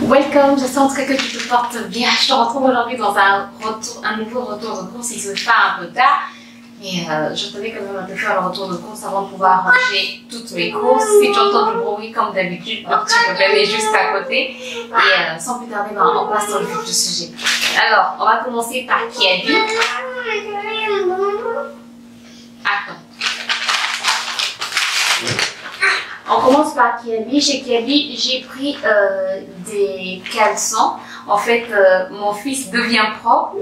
Welcome, j'espère en tout cas que tu te portes bien. Je te retrouve aujourd'hui dans un nouveau retour de course. Il se fait un peu tard, mais je tenais quand même à te faire le retour de course avant de pouvoir ranger toutes mes courses. Si tu entends du bruit comme d'habitude, tu peux aller juste à côté. Et sans plus tarder, on passe dans le vif du sujet. Alors, on va commencer par Kiabi. Attends. On commence par Kiabi. Chez Kiabi, j'ai pris des caleçons. En fait, mon fils devient propre.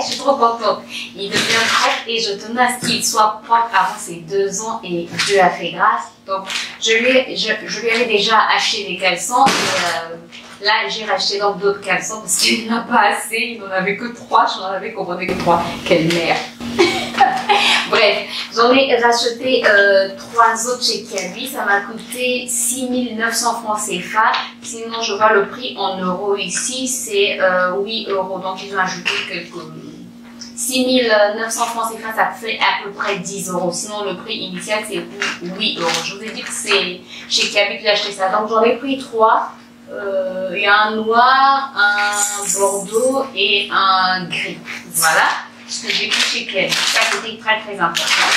Je suis trop contente. Il devient propre et je tenais à ce qu'il soit propre avant ses 2 ans et Dieu a fait grâce. Donc, je lui avais déjà acheté des caleçons. Et, là, j'ai racheté donc d'autres caleçons parce qu'il n'en a pas assez. Il n'en avait que 3. Je n'en avais commandé que 3. Quelle merde. Bref, j'en ai racheté 3 autres chez Kiabi. Ça m'a coûté 6 900 francs CFA. Sinon, je vois le prix en euros ici, c'est 8 euros. Donc, ils ont ajouté quelques... 6 900 francs CFA, ça fait à peu près 10 euros. Sinon, le prix initial, c'est 8 euros. Je vous ai dit que c'est chez Kiabi que j'ai acheté ça. Donc, j'en ai pris 3. Il y a un noir, un bordeaux et un gris. Voilà. Ce que j'ai pris chez Kiabi. Ça, c'était très très important.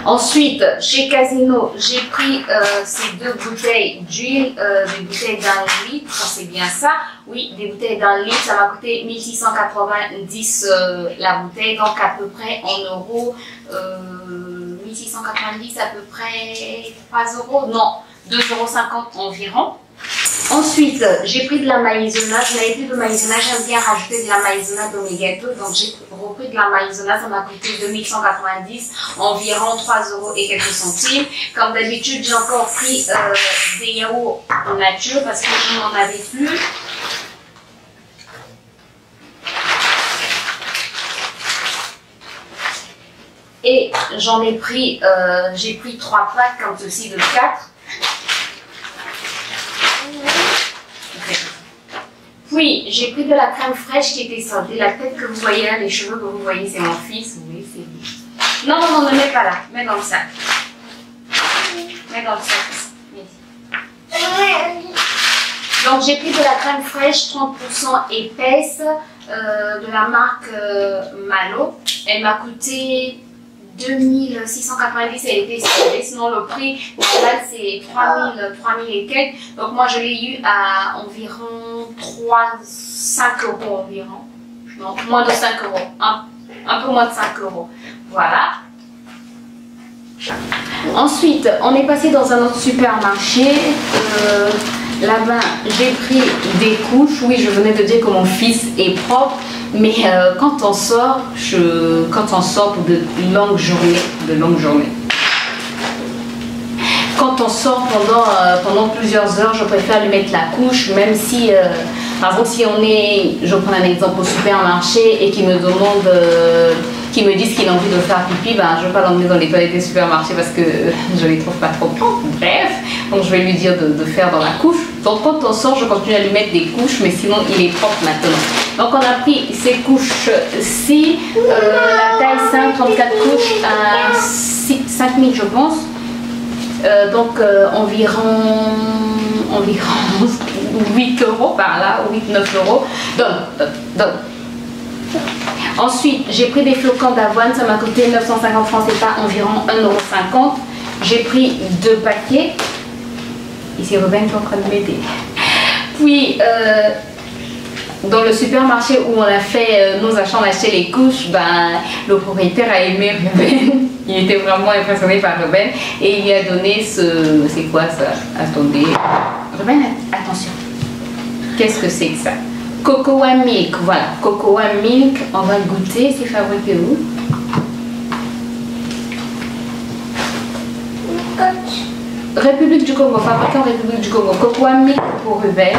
Ensuite, chez Casino, j'ai pris ces 2 bouteilles d'huile, des bouteilles d'1 litre, c'est bien ça. Oui, des bouteilles d'1 litre, ça m'a coûté 1690 la bouteille, donc à peu près en euros, 1690 à peu près 3 euros, non, 2,50 € environ. Ensuite, j'ai pris de la maïzena. Je n'avais plus de maïzena. J'aime bien rajouter de la maïzena dans mes gâteaux. Donc, j'ai repris de la maïzena. Ça m'a coûté 2190, environ 3 euros et quelques centimes. Comme d'habitude, j'ai encore pris des yaourts en nature parce que je n'en avais plus. Et j'en ai pris, j'ai pris 3 packs comme ceci de 4. Puis, j'ai pris de la crème fraîche qui était soldée. La tête que vous voyez là, les cheveux que vous voyez, c'est mon fils. Oui, c'est lui. Non, non, non, ne mets pas là. Mets dans le sac. Mets dans le sac. Donc, j'ai pris de la crème fraîche 30% épaisse de la marque Malo. Elle m'a coûté 2690, elle était soldée. Sinon, le prix normal, c'est 3000 et quelques. Donc, moi, je l'ai eu à environ 5 euros environ. Non, moins de 5 euros. Un peu moins de 5 euros. Voilà. Ensuite, on est passé dans un autre supermarché. Là-bas, j'ai pris des couches. Oui, je venais de dire que mon fils est propre. Mais quand on sort pour de longues journées, quand on sort pendant plusieurs heures, je préfère lui mettre la couche, même si, par exemple, si on est, je prends un exemple au supermarché et qu'il me demande, qu'il me disent qu'il a envie de faire pipi, ben, je ne vais pas l'emmener dans les toilettes des supermarchés parce que je les trouve pas trop propres. Bref, donc je vais lui dire de faire dans la couche. Donc quand on sort, je continue à lui mettre des couches, mais sinon il est propre maintenant. Donc on a pris ces couches-ci, la taille 5, 34 couches à 5000 je pense. Donc environ 8 euros par là, 8-9 euros. Donc. Ensuite, j'ai pris des flocons d'avoine, ça m'a coûté 950 francs CFA, environ 1,50 €. J'ai pris 2 paquets. Ici, Robin est en train de m'aider. Puis, dans le supermarché où on a fait nos achats, on a acheté les couches, ben, le propriétaire a aimé Ruben. Il était vraiment impressionné par Ruben. Et il lui a donné ce... C'est quoi ça? Attendez. Ruben, attention. Qu'est-ce que c'est que ça? Cocoa Milk, voilà. Cocoa Milk, on va le goûter. C'est fabriqué où? République du Congo, fabriqué en République du Congo. Cocoa Milk pour Ruben.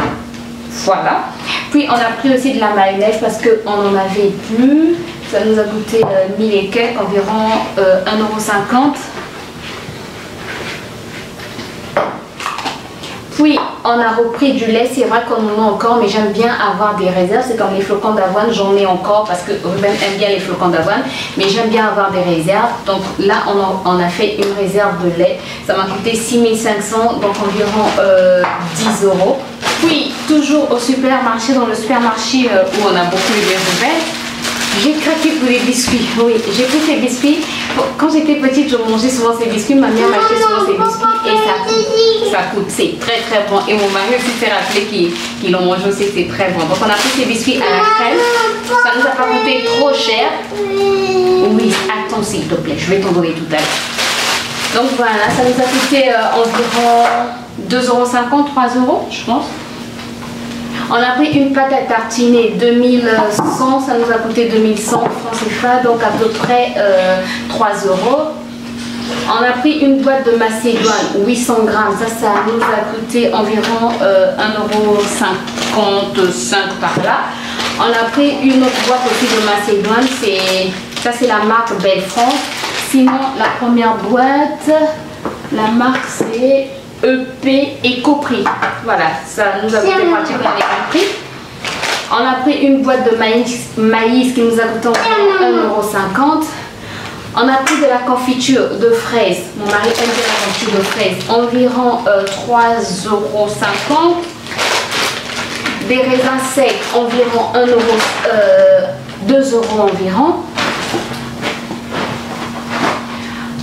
Voilà. Puis on a pris aussi de la mayonnaise parce qu'on n'en avait plus. Ça nous a coûté 1000 et quelques, environ 1,50 €. Puis on a repris du lait, c'est vrai qu'on en a encore, mais j'aime bien avoir des réserves. C'est comme les flocons d'avoine, j'en ai encore parce que Ruben aime bien les flocons d'avoine, mais j'aime bien avoir des réserves. Donc là on a fait une réserve de lait, ça m'a coûté 6500, donc environ 10 euros. Puis toujours au supermarché, dans le supermarché où on a beaucoup aidé Ruben, j'ai craqué pour les biscuits. Oui, j'ai pris ces biscuits. Quand j'étais petite, je mangeais souvent ces biscuits. Ma mère m'achetait souvent ces biscuits et ça coûte. C'est très très bon. Et mon mari aussi s'est rappelé qu'ils l'ont mangé aussi, c'est très bon. Donc on a pris ces biscuits à la crème. Ça nous a pas coûté trop cher. Oui, attends s'il te plaît, je vais t'en donner tout à l'heure. Donc voilà, ça nous a coûté environ 2,50 €, 3 €, je pense. On a pris une pâte à tartiner 2100, ça nous a coûté 2100 francs CFA, donc à peu près 3 €. On a pris une boîte de macédoine, 800 grammes, ça nous a coûté environ 1,55 € par là. On a pris une autre boîte aussi de macédoine, ça c'est la marque Belle France. Sinon la première boîte, la marque c'est EP Ecoprix. Voilà, ça nous a coûté pratiquement les mêmes prix. On a pris une boîte de maïs qui nous a coûté environ 1,50 €. On a pris de la confiture de fraises. Mon mari aime bien la confiture de fraises. Environ 3,50 €. Des raisins secs, environ 2 € environ.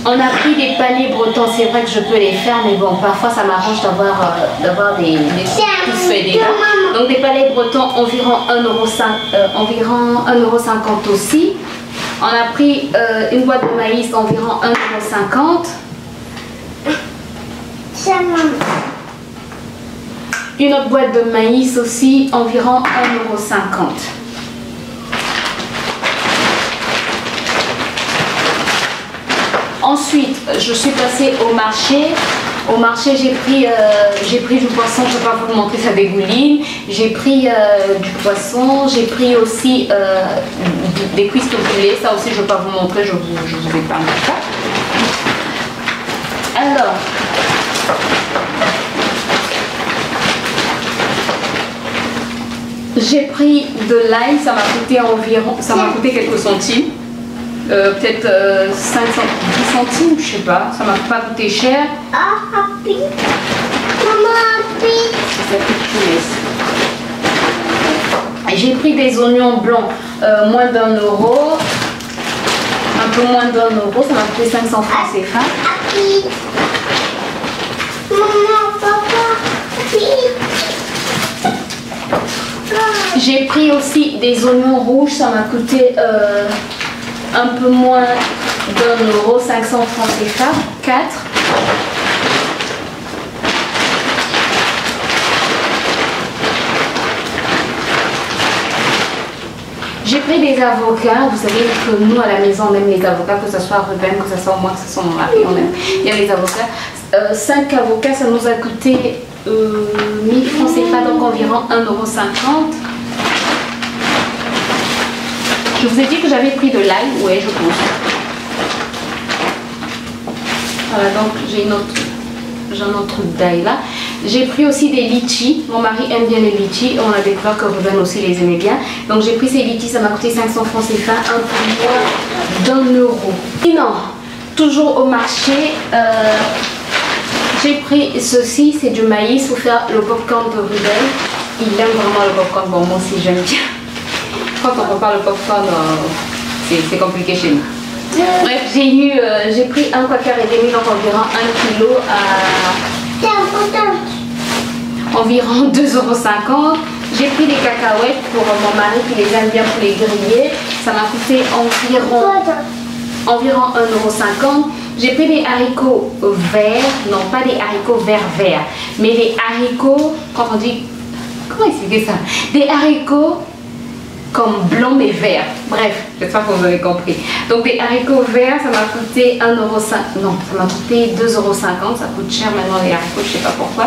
On a pris des palets bretons, c'est vrai que je peux les faire, mais bon, parfois ça m'arrange d'avoir des tout faits déjà. Donc des palets bretons, environ 1,50 € aussi. On a pris une boîte de maïs, environ 1,50 €. Une autre boîte de maïs aussi, environ 1,50 €. Ensuite, je suis passée au marché. Au marché, j'ai pris du poisson. Je ne vais pas vous montrer, ça dégouline. J'ai pris du poisson. J'ai pris aussi des cuisses de poulet. Ça aussi, je ne vais pas vous montrer. Je vous épargne ça. Alors, j'ai pris de l'ail. Ça m'a coûté quelques centimes. Peut-être 10 centimes, je sais pas, ça m'a pas coûté cher. J'ai pris des oignons blancs, moins d'1 €, un peu moins d'1 €, ça m'a coûté 500 francs CFA. J'ai pris aussi des oignons rouges, ça m'a coûté un peu moins d'1 €, 500 francs CFA, 4. J'ai pris des avocats. Vous savez que nous à la maison on aime les avocats, que ce soit Ruben, que ce soit moi, que ce soit mon mari, on aime bien les avocats. 5 avocats, ça nous a coûté 1000 francs CFA, donc environ 1,50 €. Je vous ai dit que j'avais pris de l'ail, ouais, je pense. Voilà, donc j'ai un autre d'ail là. J'ai pris aussi des litchis. Mon mari aime bien les litchis. On a découvert que Ruben aussi les aimait bien. Donc j'ai pris ces litchis, ça m'a coûté 500 francs CFA, un peu moins d'1 €. Sinon, toujours au marché, j'ai pris ceci, c'est du maïs pour faire le popcorn de Ruben. Il aime vraiment le popcorn, bon moi aussi j'aime bien. Quand on prépare le popcorn, c'est compliqué chez nous. Bref, j'ai pris un quart et demi, donc environ 1 kg à environ 2,50 €. J'ai pris des cacahuètes pour mon mari qui les aime bien pour les griller. Ça m'a coûté environ 1,50 €. J'ai pris des haricots verts, non pas des haricots verts, mais des haricots, quand on dit, comment expliquer ça? Des haricots comme blanc mais vert. Bref, j'espère que vous avez compris. Donc des haricots verts, ça m'a coûté 1,50 €. Non, ça m'a coûté 2,50 €. Ça coûte cher maintenant les haricots, je sais pas pourquoi.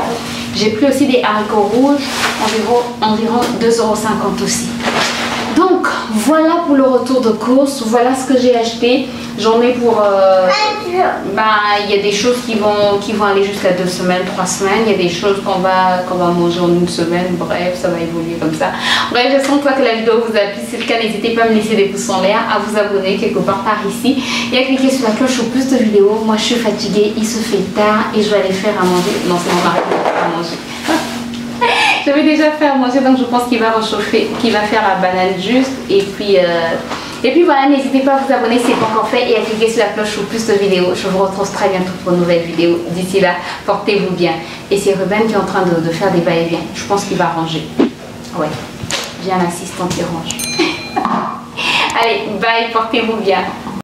J'ai pris aussi des haricots rouges, environ 2,50 € aussi. Donc voilà pour le retour de course. Voilà ce que j'ai acheté. J'en ai pour... il y a des choses qui vont aller jusqu'à 2 semaines, 3 semaines. Il y a des choses qu'on va manger en 1 semaine. Bref, ça va évoluer comme ça. Bref, j'espère que la vidéo vous a plu. Si c'est le cas, n'hésitez pas à me laisser des pouces en l'air, à vous abonner quelque part par ici et à cliquer sur la cloche pour plus de vidéos. Moi, je suis fatiguée, il se fait tard et je vais aller faire à manger. Non, c'est mon mari qui va faire à manger. J'avais déjà fait à manger, donc je pense qu'il va réchauffer, qu'il va faire la banane juste. Et puis voilà, n'hésitez pas à vous abonner si ce n'est pas encore fait et à cliquer sur la cloche pour plus de vidéos. Je vous retrouve très bientôt pour une nouvelle vidéo. D'ici là, portez-vous bien. Et c'est Ruben qui est en train de faire des va-et-vient. Je pense qu'il va ranger. Ouais, j'ai un assistant qui range. Allez, bye, portez-vous bien.